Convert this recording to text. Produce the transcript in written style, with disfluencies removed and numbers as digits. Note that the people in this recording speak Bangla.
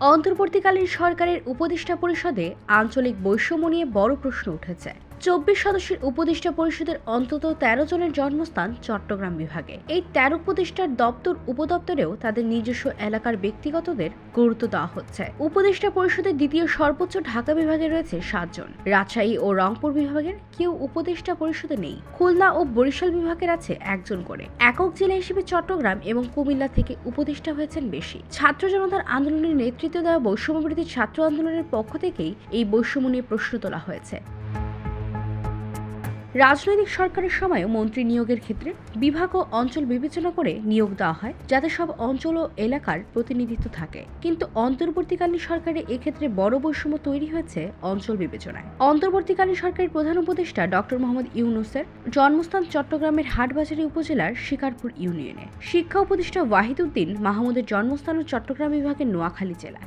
অন্তর্বর্তীকালীন সরকারের উপদেষ্টা পরিষদে আঞ্চলিক বৈষম্য নিয়ে বড় প্রশ্ন উঠেছে। 24 সদস্যের উপদেষ্টা পরিষদের অন্তত 13 জনের জন্মস্থান চট্টগ্রাম বিভাগে। এই 13 উপদেষ্টার দপ্তর উপদপ্তরেও তাদের নিজস্ব এলাকার ব্যক্তিগতদের গুরুত্ব দেওয়া হচ্ছে। উপদেষ্টা পরিষদের দ্বিতীয় সর্বোচ্চ ঢাকা বিভাগে রয়েছে 7 জন। রাজশাহী ও রংপুর বিভাগের কেউ উপদেষ্টা পরিষদে নেই। খুলনা ও বরিশাল বিভাগের আছে একজন করে। একক জেলা হিসেবে চট্টগ্রাম এবং কুমিল্লা থেকে উপদেষ্টা হয়েছেন বেশি। ছাত্র জনতার আন্দোলনের নেতৃত্ব দেওয়া বৈষম্যবিরোধী ছাত্র আন্দোলনের পক্ষ থেকেই এই বৈষম্য নিয়ে প্রশ্ন তোলা হয়েছে। রাজনৈতিক সরকারের সময়ও মন্ত্রী নিয়োগের ক্ষেত্রে বিভাগ ও অঞ্চল বিবেচনা করে নিয়োগ দেওয়া হয়, যাতে সব অঞ্চল ও এলাকার প্রতিনিধিত্ব থাকে। কিন্তু অন্তর্বর্তীকালীন সরকারে এক্ষেত্রে বড় বৈষম্য তৈরি হয়েছে অঞ্চল বিবেচনায়। অন্তর্বর্তীকালীন সরকারের প্রধান উপদেষ্টা ডক্টর মোহাম্মদ ইউনূসের জন্মস্থান চট্টগ্রামের হাটবাজারী উপজেলার শিকারপুর ইউনিয়নে। শিক্ষা উপদেষ্টা ওয়াহিদ উদ্দিন মাহমুদের জন্মস্থান চট্টগ্রাম বিভাগের নোয়াখালী জেলায়।